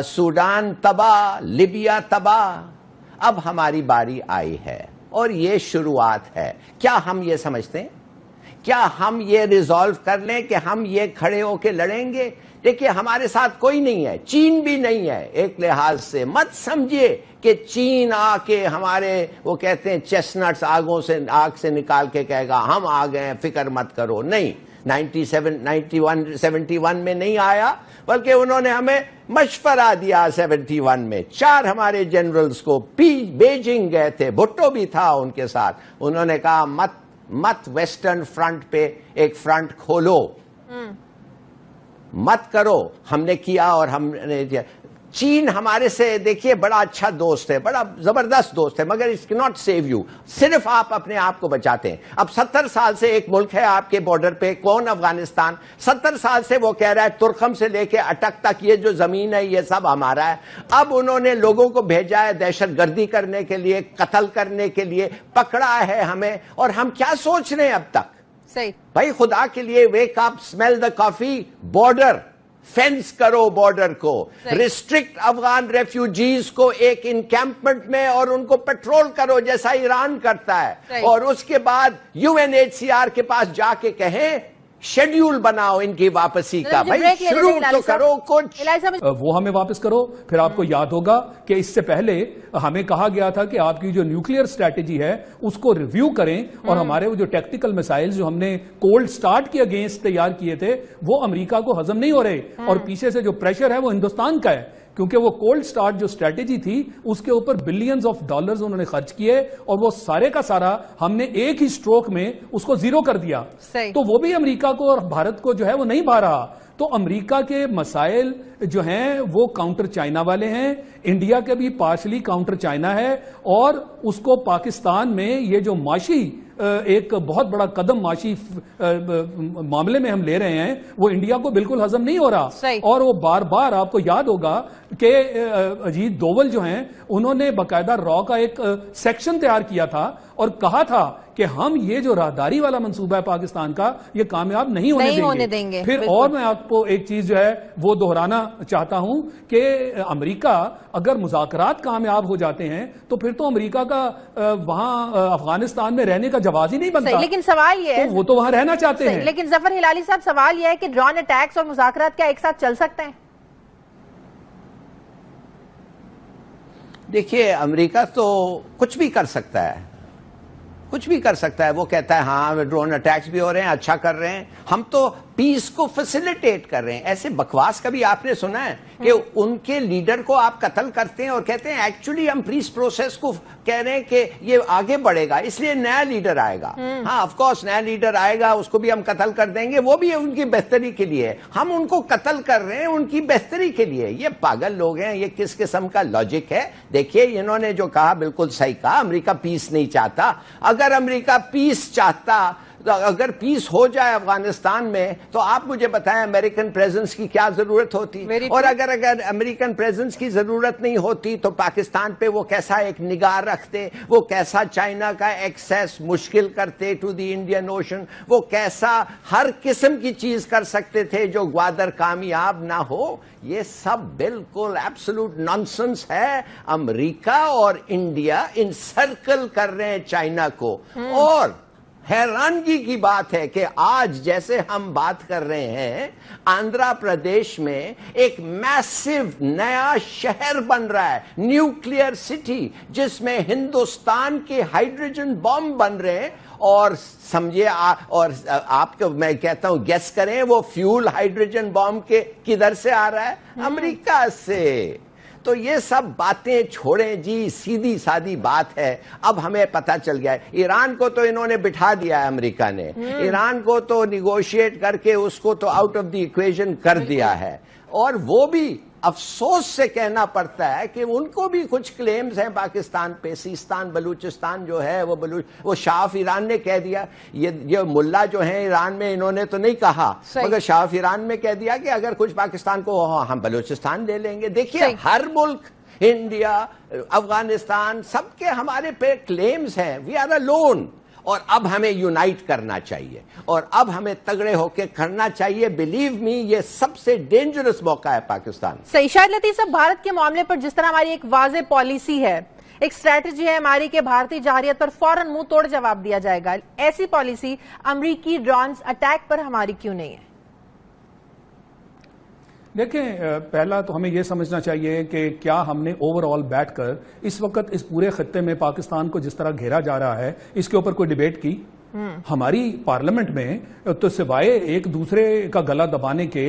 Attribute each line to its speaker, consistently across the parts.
Speaker 1: Sudan تباہ، Libya تباہ. اب ہماری باری آئی ہے اور یہ شروعات ہے. کیا ہم یہ سمجھتے ہیں؟ کیا ہم یہ ریزالو کر لیں کہ ہم یہ کھڑے ہو کے لڑیں گے؟ دیکھیے ہمارے ساتھ کوئی نہیں ہے، چین بھی نہیں ہے. ایک لحاظ سے مت سمجھیے کہ چین آ کے ہمارے وہ کہتے ہیں چیسنٹس آگ سے نکال کے کہے گا ہم آ گئے فکر مت کرو. نہیں، 71 میں نہیں آیا، بلکہ انہوں نے ہمیں مشورہ دیا. 71 میں 4 ہمارے جنرلز کو بیجنگ گئے تھے، بھٹو بھی تھا ان کے ساتھ. انہوں نے کہا مت ویسٹرن فرنٹ پہ ایک فرنٹ کھولو، مت کرو. ہم نے کیا اور ہم نے چین ہمارے سے دیکھیے بڑا اچھا دوست ہے، بڑا زبردست دوست ہے، مگر اٹ کینٹ سیو یو. صرف آپ اپنے آپ کو بچاتے ہیں. اب 70 سال سے ایک ملک ہے آپ کے بارڈر پہ، کون؟ افغانستان. 70 سال سے وہ کہہ رہا ہے ترکھم سے لے کے اٹک تک یہ جو زمین ہے یہ سب ہمارا ہے. اب انہوں نے لوگوں کو بھیجا ہے دہشت گردی کرنے کے لیے، قتل کرنے کے لیے، پکڑا ہے ہمیں. اور ہم کیا سوچ رہے ہیں اب تک؟ بھائی خدا کے لیے ویک اپ، اسمیل دا کافی. بارڈر فینس کرو، بارڈر کو ریسٹرکٹ افغان ریفیوجیز کو ایک انکیمپمنٹ میں اور ان کو پیٹرول کرو جیسا ایران کرتا ہے. اور اس کے بعد UNHCR کے پاس جا کے کہیں شیڈیول بناؤ ان کی واپسی کا. بھائی شروع تو کرو کچھ.
Speaker 2: وہ ہمیں واپس کرو. پھر آپ کو یاد ہوگا کہ اس سے پہلے ہمیں کہا گیا تھا کہ آپ کی جو نیوکلیئر اسٹریٹجی ہے اس کو ریویو کریں، اور ہمارے وہ جو ٹیکٹیکل میسائلز جو ہم نے کولڈ سٹارٹ کے اگینسٹ تیار کیے تھے وہ امریکہ کو ہضم نہیں ہو رہے، اور پیچھے سے جو پریشر ہے وہ ہندوستان کا ہے، کیونکہ وہ کولڈ سٹارٹ جو اسٹریٹجی تھی اس کے اوپر بلینز آف ڈالرز انہوں نے خرچ کیے، اور وہ سارے کا سارا ہم نے ایک ہی سٹروک میں اس کو زیرو کر دیا. تو وہ بھی امریکہ کو اور بھارت کو جو ہے وہ نہیں بھا رہا. تو امریکہ کے مسائل جو ہیں وہ کاؤنٹر چائنا والے ہیں، انڈیا کے بھی پارشلی کاؤنٹر چائنا ہے، اور اس کو پاکستان میں یہ جو معاشی ایک بہت بڑا قدم معاشی معاملے میں ہم لے رہے ہیں وہ انڈیا کو بالکل ہضم نہیں ہو رہا. اور وہ بار بار آپ کو یاد ہوگا کہ اجیت دوول جو ہیں انہوں نے باقاعدہ را کا ایک سیکشن تیار کیا تھا اور کہا تھا کہ ہم یہ جو راہداری والا منصوبہ ہے پاکستان کا یہ کامیاب نہیں ہونے دیں گے. پھر اور میں آپ کو ایک چیز جو ہے وہ دہرانا چاہتا ہوں کہ امریکہ اگر مذاکرات کامیاب ہو جاتے ہیں تو پھر تو امریکہ کا وہاں افغانستان میں رہنے کا جواز ہی نہیں بنتا.
Speaker 3: لیکن سوال یہ ہے
Speaker 2: وہ تو وہاں رہنا چاہتے ہیں.
Speaker 3: لیکن ظفر ہلالی صاحب سوال یہ ہے کہ ڈرون اٹیکس اور مذاکرات کیا ایک ساتھ چل سکتے ہیں؟
Speaker 1: دیکھیے امریکہ تو کچھ بھی کر سکتا ہے، کچھ بھی کر سکتا ہے. وہ کہتا ہے ہاں ڈرون اٹیکس بھی ہو رہے ہیں، اچھا کر رہے ہیں، ہم تو پیس کو فیسیلیٹیٹ کر رہے ہیں. ایسے بکواس کبھی آپ نے سنا ہے کہ ان کے لیڈر کو آپ قتل کرتے ہیں اور کہتے ہیں ایکچولی ہم پیس پروسیس کو کہہ رہے ہیں کہ یہ آگے بڑھے گا اس لیے نیا لیڈر آئے گا. ہاں آف کورس نیا لیڈر آئے گا، اس کو بھی ہم قتل کر دیں گے، وہ بھی ان کی بہتری کے لیے. ہم ان کو قتل کر رہے ہیں ان کی بہتری کے لیے. یہ پاگل لوگ ہیں، یہ کس قسم کا لاجک ہے؟ دیکھیے انہوں نے جو کہا بالکل صحیح کہا، امریکہ پیس نہیں چاہتا. اگر امریکہ پیس چاہتا، اگر پیس ہو جائے افغانستان میں تو آپ مجھے بتائیں امریکن پریزنس کی کیا ضرورت ہوتی؟ اور اگر امریکن پریزنس کی ضرورت نہیں ہوتی تو پاکستان پہ وہ کیسا ایک نگاہ رکھتے، وہ کیسا چائنا کا ایکسیس مشکل کرتے ٹو دی انڈین اوشن، وہ کیسا ہر قسم کی چیز کر سکتے تھے جو گوادر کامیاب نہ ہو. یہ سب بالکل ایبسولوٹ نانسنس ہے. امریکہ اور انڈیا انسرکل کر رہے ہیں چائنا کو. اور حیرانگی کی بات ہے کہ آج جیسے ہم بات کر رہے ہیں آندھرا پردیش میں ایک میسیو نیا شہر بن رہا ہے، نیوکلیئر سٹی، جس میں ہندوستان کے ہائیڈروجن بم بن رہے ہیں. اور سمجھے اور آپ کو میں کہتا ہوں گیس کریں وہ فیول ہائیڈروجن بم کے کدھر سے آ رہا ہے؟ امریکہ سے. تو یہ سب باتیں چھوڑیں جی، سیدھی سادی بات ہے. اب ہمیں پتہ چل گیا ہے ایران کو تو انہوں نے بٹھا دیا ہے، امریکہ نے ایران کو تو نیگوشیٹ کر کے اس کو تو آؤٹ آف دی ایکویژن کر دیا ہے. اور وہ بھی افسوس سے کہنا پڑتا ہے کہ ان کو بھی کچھ کلیمز ہیں پاکستان پہ. سیستان بلوچستان جو ہے وہ شاہ آف ایران نے کہہ دیا. یہ ملا جو ہیں ایران میں انہوں نے تو نہیں کہا، مگر شاہ آف ایران میں کہہ دیا کہ اگر کچھ پاکستان کو ہم بلوچستان لے لیں گے. دیکھیے ہر ملک، انڈیا، افغانستان، سب کے ہمارے پہ کلیمز ہیں. We are alone. اور اب ہمیں یونائٹ کرنا چاہیے اور اب ہمیں تگڑے ہو کے کرنا چاہیے. بلیو می یہ سب سے ڈینجرس موقع ہے پاکستان.
Speaker 3: صحیح. شاہد لطیف صاحب، بھارت کے معاملے پر جس طرح ہماری ایک واضح پالیسی ہے، ایک اسٹریٹجی ہے ہماری کہ بھارتی جارحیت پر فوراً منہ توڑ جواب دیا جائے گا، ایسی پالیسی امریکی ڈرونز اٹیک پر ہماری کیوں نہیں ہے؟
Speaker 2: دیکھیں، پہلا تو ہمیں یہ سمجھنا چاہیے کہ کیا ہم نے اوور آل بیٹھ کر اس وقت اس پورے خطے میں پاکستان کو جس طرح گھیرا جا رہا ہے اس کے اوپر کوئی ڈیبیٹ کی؟ ہماری پارلیمنٹ میں تو سوائے ایک دوسرے کا گلا دبانے کے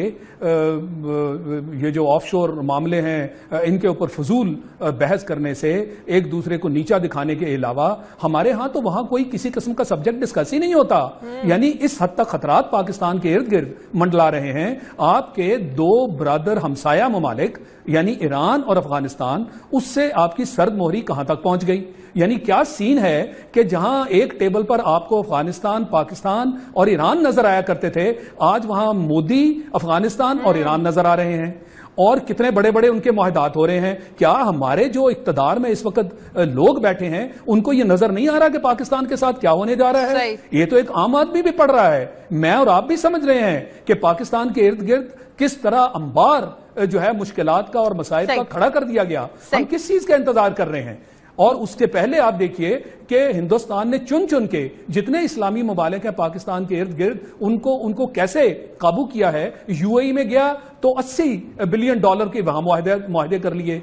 Speaker 2: یہ جو آف شور معاملے ہیں ان کے اوپر فضول بحث کرنے سے، ایک دوسرے کو نیچا دکھانے کے علاوہ ہمارے ہاں تو وہاں کوئی کسی قسم کا سبجیکٹ ڈسکس ہی نہیں ہوتا. یعنی اس حد تک خطرات پاکستان کے ارد گرد منڈلا رہے ہیں. آپ کے دو برادر ہمسایہ ممالک یعنی ایران اور افغانستان، اس سے آپ کی سرد مہری کہاں تک پہنچ گئی؟ یعنی کیا سین ہے کہ جہاں ایک ٹیبل پر آپ کو افغانستان، پاکستان اور ایران نظر آیا کرتے تھے، آج وہاں مودی، افغانستان اور ایران نظر آ رہے ہیں. اور کتنے بڑے بڑے ان کے معاہدات ہو رہے ہیں. کیا ہمارے جو اقتدار میں اس وقت لوگ بیٹھے ہیں ان کو یہ نظر نہیں آ رہا کہ پاکستان کے ساتھ کیا ہونے جا رہا ہے؟ یہ تو ایک عام آدمی بھی پڑھ رہا ہے، میں اور آپ بھی سمجھ رہے ہیں کہ پاکستان کے ارد گرد کس طرح انبار جو ہے مشکلات کا اور مسائل کا کھڑا کر دیا گیا. ہم کس چیز کا انتظار کر رہے ہیں؟ اور اس کے پہلے آپ دیکھیے کہ ہندوستان نے چن چن کے جتنے اسلامی ممالک ہیں پاکستان کے ارد گرد ان کو کیسے قابو کیا ہے. یو اے ای میں گیا تو $80 بلین کے وہاں معاہدے کر لیے.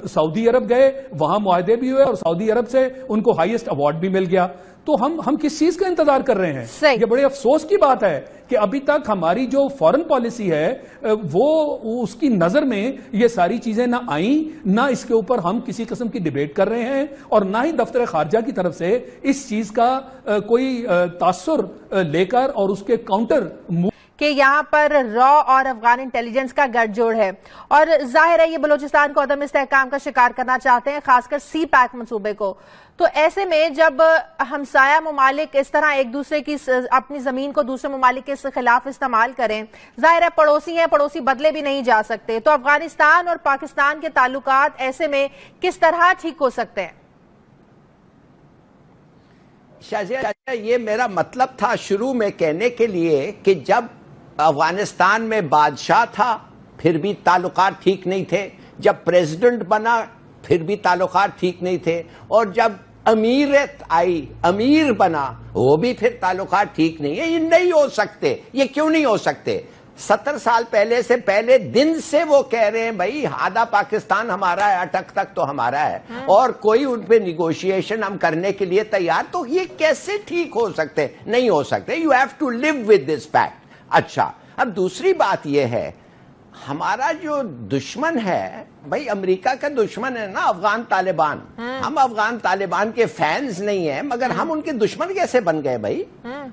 Speaker 2: سعودی عرب گئے، وہاں معاہدے بھی ہوئے اور سعودی عرب سے ان کو ہائیسٹ ایوارڈ بھی مل گیا. تو ہم کس چیز کا انتظار کر رہے ہیں؟ یہ بڑے افسوس کی بات ہے کہ ابھی تک ہماری جو فورن پالیسی ہے وہ اس کی نظر میں یہ ساری چیزیں نہ آئیں، نہ اس کے اوپر ہم کسی قسم کی ڈیبیٹ کر رہے ہیں، اور نہ ہی دفتر خارجہ کی طرف سے اس چیز کا کوئی تاثر لے کر اور اس کے کاؤنٹر
Speaker 3: کہ یہاں پر را اور افغان انٹیلیجنس کا گٹھ جوڑ ہے، اور ظاہر ہے یہ بلوچستان کو عدم استحکام کا شکار کرنا چاہتے ہیں، خاص کر سی پیک منصوبے کو. تو ایسے میں جب ہمسایہ ممالک اس طرح ایک دوسرے کی اپنی زمین کو دوسرے ممالک کے خلاف استعمال کریں، ظاہر ہے پڑوسی ہیں، پڑوسی بدلے بھی نہیں جا سکتے. تو افغانستان اور پاکستان کے تعلقات ایسے میں کس طرح ٹھیک ہو سکتے ہیں؟
Speaker 1: شاہجہاں، یہ میرا مطلب تھا شروع میں کہنے کے لیے کہ جب افغانستان میں بادشاہ تھا پھر بھی تعلقات ٹھیک نہیں تھے، جب پریزیڈنٹ بنا پھر بھی تعلقات ٹھیک نہیں تھے، اور جب امیرت آئی، امیر بنا، وہ بھی پھر تعلقات ٹھیک نہیں ہے. یہ نہیں ہو سکتے. یہ کیوں نہیں ہو سکتے؟ 70 سال پہلے سے پہلے دن سے وہ کہہ رہے ہیں بھائی آدھا پاکستان ہمارا ہے، اٹک تک تو ہمارا ہے، اور کوئی ان پہ نیگوشیشن ہم کرنے کے لیے تیار. تو یہ کیسے ٹھیک ہو سکتے؟ نہیں ہو سکتے. You have to live with this fact. اچھا، اب دوسری بات یہ ہے، ہمارا جو دشمن ہے بھائی، امریکہ کا دشمن ہے نا افغان طالبان. ہم افغان طالبان کے فینز نہیں ہیں، مگر ہم ان کے دشمن کیسے بن گئے بھائی؟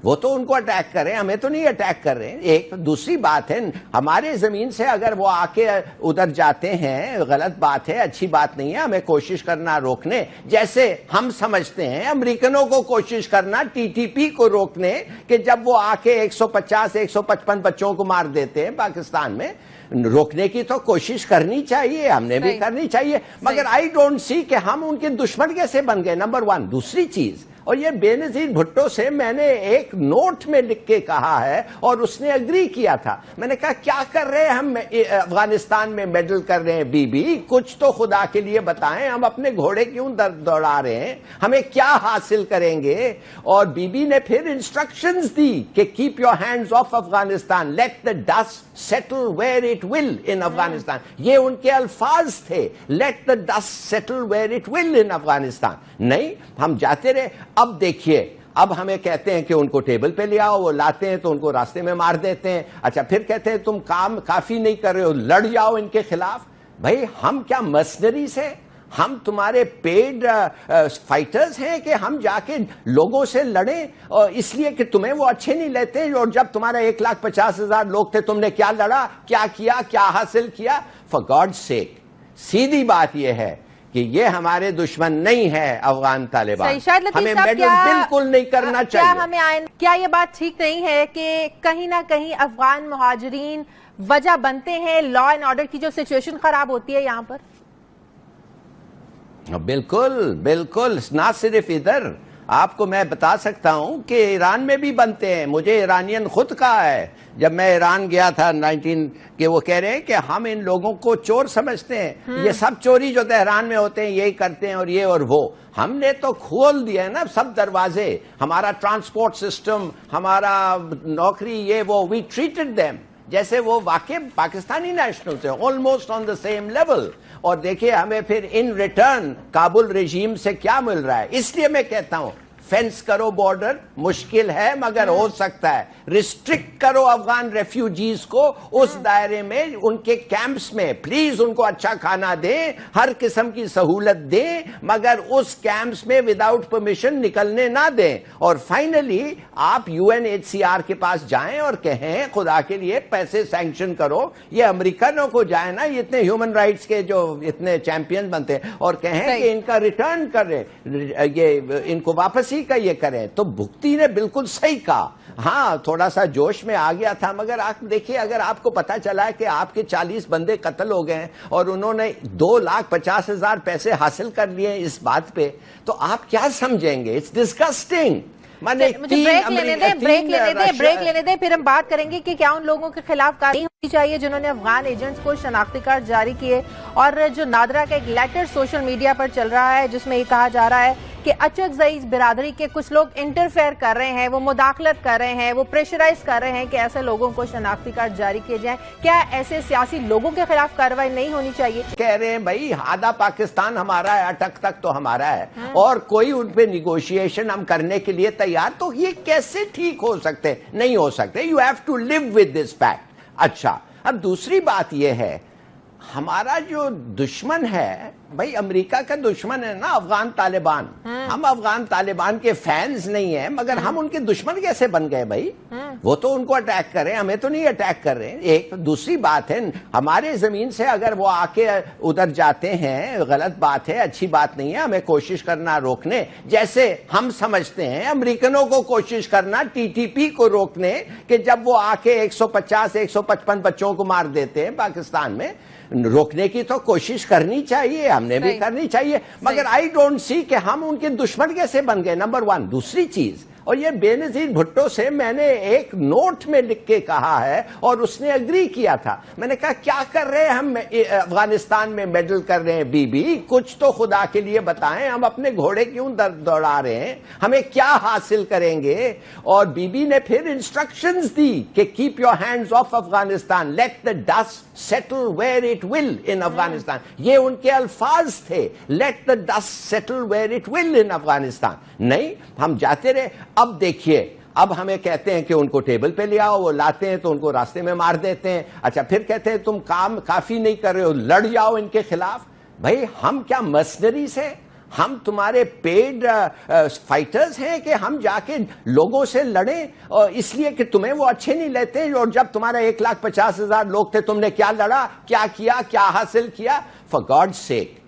Speaker 1: وہ تو ان کو اٹیک کر رہے ہیں، ہمیں تو نہیں اٹیک کر رہے ہیں. ایک دوسری بات ہے، ہمارے زمین سے اگر وہ آ کے ادھر جاتے ہیں، غلط بات ہے، اچھی بات نہیں ہے. ہمیں کوشش کرنا روکنے، جیسے ہم سمجھتے ہیں امریکنوں کو کوشش کرنا ٹی ٹی پی کو روکنے، کہ جب وہ آ کے 150 155 بچوں کو مار دیتے ہیں پاکستان میں، روکنے کی تو کوشش کرنی چاہیے، ہم نے بھی کرنی چاہیے. مگر آئی ڈونٹ سی کہ ہم ان کے دشمن کیسے بن گئے، نمبر 1. دوسری چیز، اور یہ بے نظیر بھٹو سے میں نے ایک نوٹ میں لکھ کے کہا ہے اور اس نے اگری کیا تھا. میں نے کہا کیا کر رہے ہیں ہم افغانستان میں میڈل کر رہے ہیں؟ بی کچھ تو خدا کے لیے بتائیں، ہم اپنے گھوڑے کیوں دوڑا رہے ہیں؟ ہمیں کیا حاصل کریں گے؟ اور بی نے پھر انسٹرکشنز دی کہ keep your hands off Afghanistan, let the dust settle where it will in Afghanistan. یہ ان کے الفاظ تھے، let the dust settle where it will in Afghanistan. نہیں، ہم جاتے رہے. اب دیکھیے، اب ہمیں کہتے ہیں کہ ان کو ٹیبل پہ لے آؤ، وہ لاتے ہیں تو ان کو راستے میں مار دیتے ہیں. اچھا، پھر کہتے ہیں تم کام کافی نہیں کر رہے ہو، لڑ جاؤ ان کے خلاف. بھائی ہم کیا مرسنریز ہیں؟ ہم تمہارے پیڈ فائٹرز ہیں کہ ہم جا کے لوگوں سے لڑیں اور اس لیے کہ تمہیں وہ اچھے نہیں لیتے؟ اور جب تمہارا 1,50,000 لوگ تھے، تم نے کیا لڑا، کیا کیا، کیا حاصل کیا؟ فار گاڈ سیک، سیدھی بات یہ ہے کہ یہ ہمارے دشمن نہیں ہے افغان طالبان. ہمیں میڈل بالکل نہیں کرنا چاہیے.
Speaker 3: کیا یہ بات ٹھیک نہیں ہے کہ کہیں نہ کہیں افغان مہاجرین وجہ بنتے ہیں لا اینڈ آرڈر کی جو سچویشن خراب ہوتی ہے یہاں پر؟
Speaker 1: بالکل بالکل، نہ صرف ادھر، آپ کو میں بتا سکتا ہوں کہ ایران میں بھی بنتے ہیں. مجھے ایرانین خود کہا ہے جب میں ایران گیا تھا 19 کہ وہ کہہ رہے ہیں کہ ہم ان لوگوں کو چور سمجھتے ہیں, یہ سب چوری جو تہران میں ہوتے ہیں یہی کرتے ہیں اور یہ اور وہ. ہم نے تو کھول دیا ہے نا سب دروازے, ہمارا ٹرانسپورٹ سسٹم, ہمارا نوکری, یہ وہ, وی ٹریٹڈ دیم جیسے وہ واقع پاکستانی نیشنل تھے, almost on the same level. اور دیکھیں ہمیں پھر ان ریٹرن کابل رجیم سے کیا مل رہا ہے. اس لیے میں کہتا ہوں فینس کرو بارڈر, مشکل ہے مگر ہو سکتا ہے. ریسٹرکٹ کرو افغان ریفیوجیز کو اس دائرے میں, ان کے کیمپس میں, پلیز ان کو اچھا کھانا دیں, ہر قسم کی سہولت دیں, مگر اس کیمپس میں وداؤٹ پرمیشن نکلنے نہ دیں. اور فائنلی آپ UNHCR کے پاس جائیں اور کہیں خدا کے لیے پیسے سینکشن کرو. یہ امریکنوں کو جائیں نا, یہ اتنے ہیومن رائٹس کے جو اتنے چیمپئن بنتے ہیں, اور کہیں کہ ان کا ریٹرن کریں, یہ ان کو واپس کا یہ کریں. تو بھکتی نے بالکل صحیح کہا. ہاں تھوڑا سا جوش میں آ گیا تھا, مگر آپ دیکھیے اگر آپ کو پتا چلا کہ آپ کے 40 بندے قتل ہو گئے اور انہوں نے 2,50,000 پیسے حاصل کر لیے اس بات پہ, تو آپ کیا سمجھیں گے؟ It's disgusting.
Speaker 3: بریک لینے دیں پھر ہم بات کریں گے کہ کیا ان لوگوں کے خلاف کارروائی ہونی چاہیے جنہوں نے افغان ایجنٹس کو شناختی کارڈ جاری کیے. اور جو نادرا کا ایک لیٹر سوشل میڈیا پر چل رہا ہے جس میں یہ کہا جا رہا ہے کہ اچکزئی برادری کے کچھ لوگ انٹرفیئر کر رہے ہیں, وہ مداخلت کر رہے ہیں, وہ پریشرائز کر رہے ہیں کہ ایسے لوگوں کو شناختی کارڈ جاری کیے جائیں. کیا ایسے سیاسی لوگوں کے خلاف کارروائی نہیں ہونی چاہیے؟
Speaker 1: کہہ رہے ہیں بھائی آدھا پاکستان ہمارا ہے, اٹک تک تو ہمارا ہے, اور کوئی ان پہ نیگوشیشن ہم کرنے کے لیے تیار. تو یہ کیسے ٹھیک ہو سکتے؟ نہیں ہو سکتے. You have to live with this fact. اچھا اب دوسری بات یہ ہے, ہمارا جو دشمن ہے بھائی امریکہ کا دشمن ہے نا افغان طالبان. ہم افغان طالبان کے فینز نہیں ہیں, مگر ہم ان کے دشمن کیسے بن گئے بھائی؟ وہ تو ان کو اٹیک کر رہے ہیں, ہمیں تو نہیں اٹیک کر رہے ہیں. ایک دوسری بات ہے, ہمارے زمین سے اگر وہ آ کے ادھر جاتے ہیں غلط بات ہے, اچھی بات نہیں ہے. ہمیں کوشش کرنا روکنے, جیسے ہم سمجھتے ہیں امریکنوں کو کوشش کرنا TTP کو روکنے کہ جب وہ آ کے 150-155 بچوں کو مار دیتے ہیں پاکستان میں, روکنے کی تو کوشش کرنی چاہیے, ہم نے بھی کرنی چاہیے. مگر آئی ڈونٹ سی کہ ہم ان کے دشمن کیسے بن گئے, نمبر 1. دوسری چیز, اور یہ بے نظیر بھٹو سے میں نے ایک نوٹ میں لکھ کے کہا ہے اور اس نے اگری کیا تھا. میں نے کہا کیا کر رہے ہیں ہم افغانستان میں میڈل کر رہے ہیں, بی کچھ تو خدا کے لیے بتائیں, ہم اپنے گھوڑے کیوں دوڑا رہے ہیں, ہمیں کیا حاصل کریں گے؟ اور بی نے پھر انسٹرکشنز دی کہ keep your hands off Afghanistan, let the dust settle where it will in Afghanistan. یہ ان کے الفاظ تھے, let the dust settle where it will in Afghanistan. نہیں, ہم جاتے رہے. اب دیکھیے, اب ہمیں کہتے ہیں کہ ان کو ٹیبل پہ لے آؤ, وہ لاتے ہیں تو ان کو راستے میں مار دیتے ہیں. اچھا پھر کہتے ہیں تم کام کافی نہیں کر رہے ہو, لڑ جاؤ ان کے خلاف. بھائی ہم کیا مرسنریز ہیں؟ ہم تمہارے پیڈ فائٹرز ہیں کہ ہم جا کے لوگوں سے لڑیں اس لیے کہ تمہیں وہ اچھے نہیں لیتے؟ اور جب تمہارا 1,50,000 لوگ تھے, تم نے کیا لڑا, کیا کیا, کیا حاصل کیا؟ فار گاڈ سیک,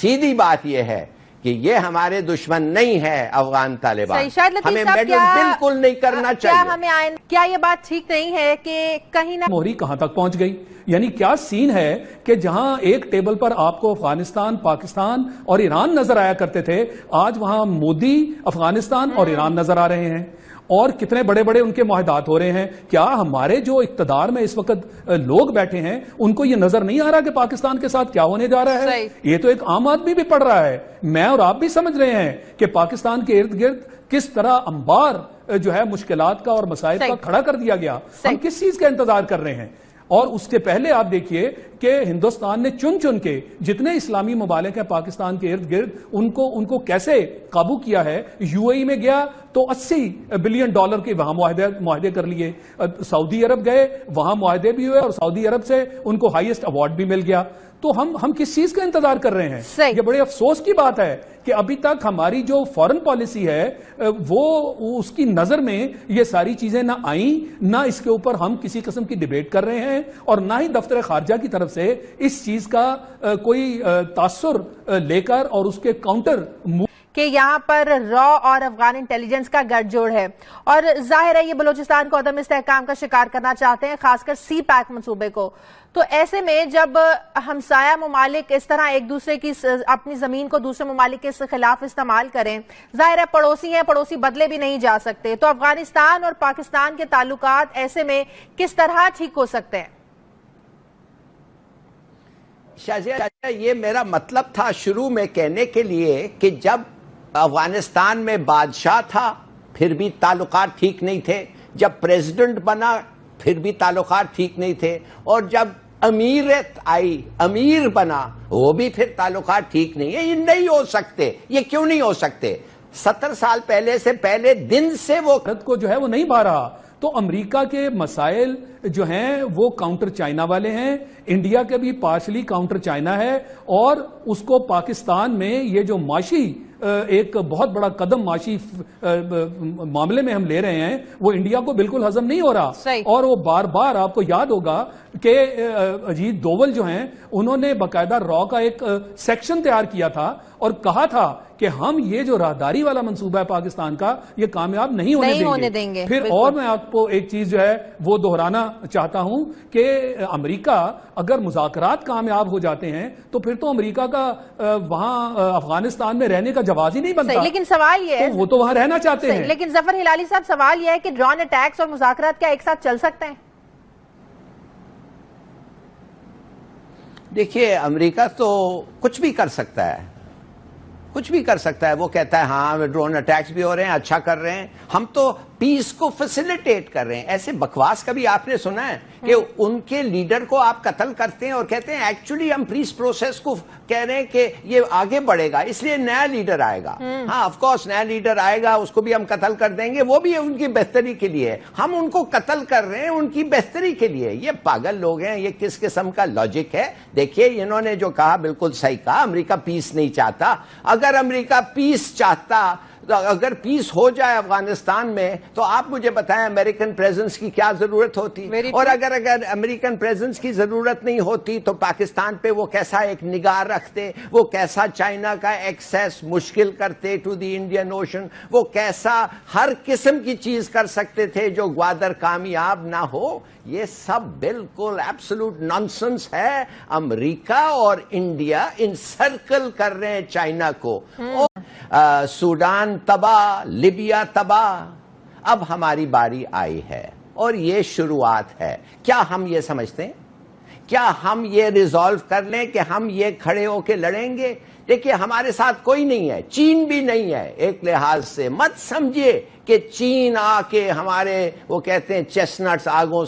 Speaker 1: سیدھی بات یہ ہے کہ یہ ہمارے دشمن نہیں ہے افغان طالبان, ہمیں میڈل بالکل نہیں کرنا چاہیے.
Speaker 3: کیا یہ بات ٹھیک نہیں ہے کہ کہیں نہ
Speaker 2: موہری کہاں تک پہنچ گئی؟ یعنی کیا سین ہے کہ جہاں ایک ٹیبل پر آپ کو افغانستان, پاکستان اور ایران نظر آیا کرتے تھے, آج وہاں مودی, افغانستان اور ایران نظر آ رہے ہیں, اور کتنے بڑے بڑے ان کے معاہدات ہو رہے ہیں. کیا ہمارے جو اقتدار میں اس وقت لوگ بیٹھے ہیں ان کو یہ نظر نہیں آ رہا کہ پاکستان کے ساتھ کیا ہونے جا رہا ہے؟ یہ تو ایک عام آدمی بھی پڑھ رہا ہے, میں اور آپ بھی سمجھ رہے ہیں کہ پاکستان کے ارد گرد کس طرح انبار جو ہے مشکلات کا اور مسائل کا کھڑا کر دیا گیا. ہم کس چیز کا انتظار کر رہے ہیں؟ اور اس کے پہلے آپ دیکھیے کہ ہندوستان نے چن چن کے جتنے اسلامی ممالک ہیں پاکستان کے ارد گرد ان کو کیسے قابو کیا ہے. UAE میں گیا تو $80 بلین کے وہاں معاہدے کر لیے. سعودی عرب گئے, وہاں معاہدے بھی ہوئے اور سعودی عرب سے ان کو ہائیسٹ ایوارڈ بھی مل گیا. تو ہم کس چیز کا انتظار کر رہے ہیں؟ یہ بڑے افسوس کی بات ہے کہ ابھی تک ہماری جو فورن پالیسی ہے وہ اس کی نظر میں یہ ساری چیزیں نہ آئیں, نہ اس کے اوپر ہم کسی قسم کی ڈیبیٹ کر رہے ہیں, اور نہ ہی دفتر خارجہ کی طرف سے اس چیز کا کوئی تاثر لے کر اور اس کے کاؤنٹر
Speaker 3: کہ یہاں پر را اور افغان انٹیلیجنس کا گٹھ جوڑ ہے اور ظاہر ہے یہ بلوچستان کو عدم استحکام کا شکار کرنا چاہتے ہیں، خاص کر سی پیک منصوبے کو۔ تو ایسے میں جب ہمسایہ ممالک اس طرح ایک دوسرے کی اپنی زمین کو دوسرے ممالک کے خلاف استعمال کریں، ظاہر ہے پڑوسی ہیں، پڑوسی بدلے بھی نہیں جا سکتے، تو افغانستان اور پاکستان کے تعلقات ایسے میں کس طرح ٹھیک ہو سکتے ہیں؟
Speaker 1: شاہجہاں، یہ میرا مطلب تھا شروع میں کہنے کے لیے کہ جب افغانستان میں بادشاہ تھا پھر بھی تعلقات ٹھیک نہیں تھے، جب پریزیڈنٹ بنا پھر بھی تعلقات ٹھیک نہیں تھے، اور جب امیرت آئی، امیر بنا، وہ بھی پھر تعلقات ٹھیک نہیں ہے۔ یہ نہیں ہو سکتے۔ یہ کیوں نہیں ہو سکتے؟ 70 سال پہلے سے پہلے دن سے وہ
Speaker 2: کو جو ہے وہ نہیں بھا رہا، تو امریکہ کے مسائل جو ہیں وہ کاؤنٹر چائنا والے ہیں، انڈیا کے بھی پارشلی کاؤنٹر چائنا ہے، اور اس کو پاکستان میں یہ جو معاشی ایک بہت بڑا قدم معاشی معاملے میں ہم لے رہے ہیں وہ انڈیا کو بالکل ہضم نہیں ہو رہا۔ اور وہ بار بار آپ کو یاد ہوگا کہ اجیت دوول جو ہیں انہوں نے باقاعدہ را کا ایک سیکشن تیار کیا تھا اور کہا تھا کہ ہم یہ جو راہداری والا منصوبہ ہے پاکستان کا یہ کامیاب نہیں ہونے دیں گے۔ پھر اور میں آپ کو ایک چیز جو ہے وہ دہرانا چاہتا ہوں کہ امریکہ اگر مذاکرات کامیاب ہو جاتے ہیں تو پھر تو امریکہ کا وہاں افغانستان میں رہنے کا جواز ہی نہیں بنتا۔
Speaker 3: لیکن سوال یہ ہے،
Speaker 2: وہ تو وہاں رہنا چاہتے ہیں۔
Speaker 3: لیکن ظفر ہلالی صاحب، سوال یہ ہے کہ ڈرون اٹیکس اور مذاکرات کیا ایک ساتھ چل سکتے ہیں؟
Speaker 1: دیکھیے، امریکہ تو کچھ بھی کر سکتا ہے، کچھ بھی کر سکتا ہے۔ وہ کہتا ہے ہاں ڈرون اٹیکس بھی ہو رہے ہیں، اچھا کر رہے ہیں، ہم تو پیس کو فیسیلیٹیٹ کر رہے ہیں۔ ایسے بکواس کبھی آپ نے سنا ہے کہ ان کے لیڈر کو آپ قتل کرتے ہیں اور کہتے ہیں ایکچولی ہم پیس پروسیس کو کہہ رہے ہیں کہ یہ آگے بڑھے گا اس لیے نیا لیڈر آئے گا؟ ہاں آف کورس نیا لیڈر آئے گا، اس کو بھی ہم قتل کر دیں گے، وہ بھی ان کی بہتری کے لیے، ہم ان کو قتل کر رہے ہیں ان کی بہتری کے لیے۔ یہ پاگل لوگ ہیں، یہ کس قسم کا لاجک ہے؟ دیکھیے انہوں نے جو کہا بالکل صحیح کہا، امریکہ پیس نہیں چاہتا۔ اگر امریکہ پیس چاہتا، اگر پیس ہو جائے افغانستان میں تو آپ مجھے بتائیں امریکن پریزنس کی کیا ضرورت ہوتی؟ اور اگر امریکن پریزنس کی ضرورت نہیں ہوتی تو پاکستان پہ وہ کیسا ایک نگاہ رکھتے، وہ کیسا چائنا کا ایکسیس مشکل کرتے ٹو دی انڈین اوشن، وہ کیسا ہر قسم کی چیز کر سکتے تھے جو گوادر کامیاب نہ ہو۔ یہ سب بالکل ایبسولوٹ نانسنس ہے۔ امریکہ اور انڈیا انسرکل کر رہے ہیں چائنا کو۔ سوڈان تباہ، لیبیا تباہ، اب ہماری باری آئی ہے اور یہ شروعات ہے۔ کیا ہم یہ سمجھتے ہیں؟ کیا ہم یہ ریزالو کر لیں کہ ہم یہ کھڑے ہو کے لڑیں گے؟ دیکھیے ہمارے ساتھ کوئی نہیں ہے، چین بھی نہیں ہے۔ ایک لحاظ سے مت سمجھیے کہ چین آ کے ہمارے وہ کہتے ہیں چیسنٹس آگ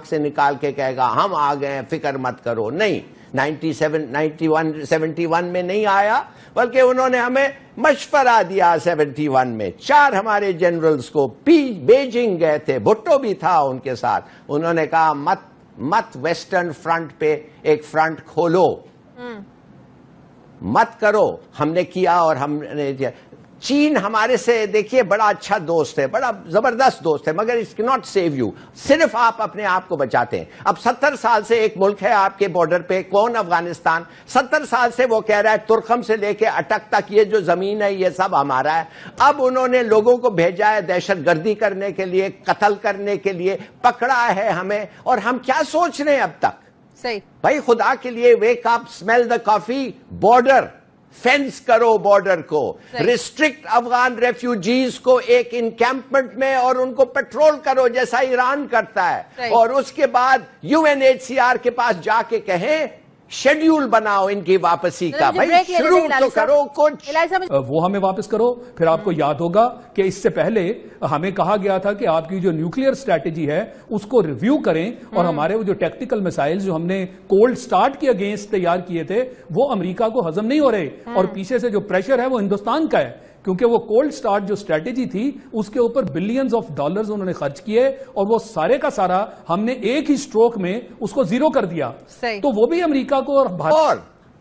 Speaker 1: سے نکال کے کہے گا ہم آ گئے فکر مت کرو، نہیں۔ 71 میں نہیں آیا، بلکہ انہوں نے ہمیں مشورہ دیا 71 میں۔ 4 ہمارے جنرلز کو بیجنگ گئے تھے، بھٹو بھی تھا ان کے ساتھ، انہوں نے کہا مت ویسٹرن فرنٹ پہ ایک فرنٹ کھولو، مت کرو۔ ہم نے کیا اور ہم نے چین ہمارے سے دیکھیے بڑا اچھا دوست ہے، بڑا زبردست دوست ہے، مگر اٹ کینٹ سیو یو، صرف آپ اپنے آپ کو بچاتے ہیں۔ اب 70 سال سے ایک ملک ہے آپ کے بارڈر پہ، کون؟ افغانستان۔ 70 سال سے وہ کہہ رہا ہے ترکھم سے لے کے اٹک تک یہ جو زمین ہے یہ سب ہمارا ہے۔ اب انہوں نے لوگوں کو بھیجا ہے دہشت گردی کرنے کے لیے، قتل کرنے کے لیے، پکڑا ہے ہمیں، اور ہم کیا سوچ رہے ہیں اب تک؟
Speaker 3: صحیح
Speaker 1: بھائی خدا کے لیے ویک اپ، اسمیل دا کافی، بارڈر فینس کرو، بارڈر کو ریسٹرکٹ افغان ریفیوجیز کو ایک انکیمپمنٹ میں اور ان کو پیٹرول کرو جیسا ایران کرتا ہے، اور اس کے بعد UNHCR کے پاس جا کے کہیں شیڈیول بناؤ ان کی واپسی کا۔ بھائی شروع تو کرو کچھ،
Speaker 2: وہ ہمیں واپس کرو۔ پھر آپ کو یاد ہوگا کہ اس سے پہلے ہمیں کہا گیا تھا کہ آپ کی جو نیوکلیئر اسٹریٹجی ہے اس کو ریویو کریں، اور ہمارے وہ جو ٹیکٹیکل مسائل جو ہم نے کولڈ سٹارٹ کے اگینسٹ تیار کیے تھے وہ امریکہ کو ہضم نہیں ہو رہے، اور پیچھے سے جو پریشر ہے وہ ہندوستان کا ہے، کیونکہ وہ کولڈ سٹارٹ جو اسٹریٹجی تھی اس کے اوپر بلینز آف ڈالرز انہوں نے خرچ کیے، اور وہ سارے کا سارا ہم نے ایک ہی سٹروک میں اس کو زیرو کر دیا۔ تو وہ بھی امریکہ کو
Speaker 1: اور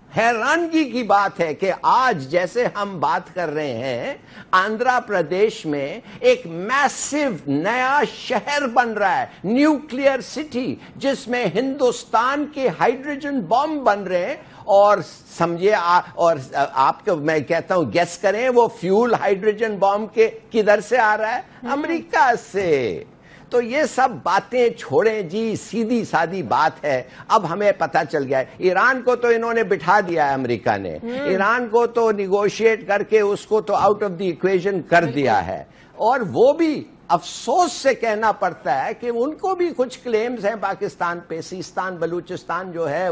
Speaker 1: حیرانگی کی بات ہے کہ آج جیسے ہم بات کر رہے ہیں آندھرا پردیش میں ایک میسیو نیا شہر بن رہا ہے، نیوکلیئر سٹی، جس میں ہندوستان کے ہائیڈروجن بم بن رہے ہیں، اور سمجھے اور آپ کو میں کہتا ہوں گیس کریں وہ فیول ہائیڈروجن بامب کے کدھر سے آ رہا ہے؟ امریکہ سے. تو یہ سب باتیں چھوڑیں جی، سیدھی سادی بات ہے. اب ہمیں پتہ چل گیا ہے ایران کو تو انہوں نے بٹھا دیا ہے، امریکہ نے ایران کو تو نیگوشیٹ کر کے اس کو تو آؤٹ آف دی ایکویشن کر دیا ہے. اور وہ بھی افسوس سے کہنا پڑتا ہے کہ ان کو بھی کچھ کلیمز ہیں پاکستان پہ. سیستان بلوچستان جو ہے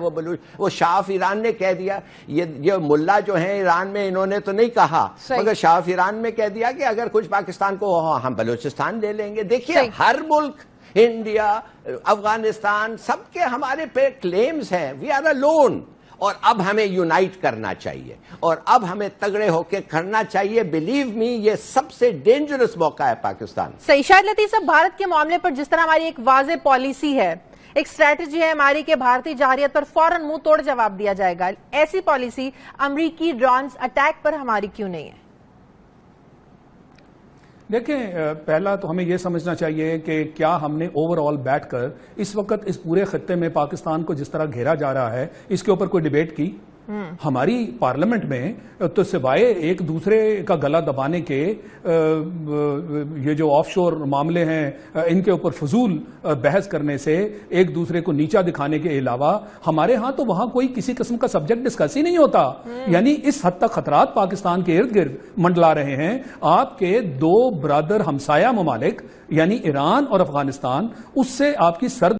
Speaker 1: وہ شاہ آف ایران نے کہہ دیا. یہ ملا جو ہیں ایران میں انہوں نے تو نہیں کہا، مگر شاہ آف ایران میں کہہ دیا کہ اگر کچھ پاکستان کو ہم بلوچستان لے لیں گے. دیکھیے ہر ملک، انڈیا، افغانستان، سب کے ہمارے پہ کلیمز ہیں. We are alone. اور اب ہمیں یونائٹ کرنا چاہیے اور اب ہمیں تگڑے ہو کے کرنا چاہیے. بلیو می، یہ سب سے ڈینجرس موقع ہے پاکستان.
Speaker 3: صحیح. شاہد لطیف صاحب، بھارت کے معاملے پر جس طرح ہماری ایک واضح پالیسی ہے، ایک اسٹریٹجی ہے ہماری کہ بھارتی جارحیت پر فوراً منہ توڑ جواب دیا جائے گا، ایسی پالیسی امریکی ڈرونز اٹیک پر ہماری کیوں نہیں ہے؟
Speaker 2: دیکھیں، پہلا تو ہمیں یہ سمجھنا چاہیے کہ کیا ہم نے اوور آل بیٹھ کر اس وقت اس پورے خطے میں پاکستان کو جس طرح گھیرا جا رہا ہے اس کے اوپر کوئی ڈیبیٹ کی؟ ہماری پارلیمنٹ میں تو سوائے ایک دوسرے کا گلا دبانے کے یہ جو آف شور معاملے ہیں ان کے اوپر فضول بحث کرنے سے، ایک دوسرے کو نیچا دکھانے کے علاوہ ہمارے ہاں تو وہاں کوئی کسی قسم کا سبجیکٹ ڈسکس ہی نہیں ہوتا. یعنی اس حد تک خطرات پاکستان کے ارد گرد منڈلا رہے ہیں. آپ کے دو برادر ہمسایہ ممالک یعنی ایران اور افغانستان، اس سے آپ کی سرد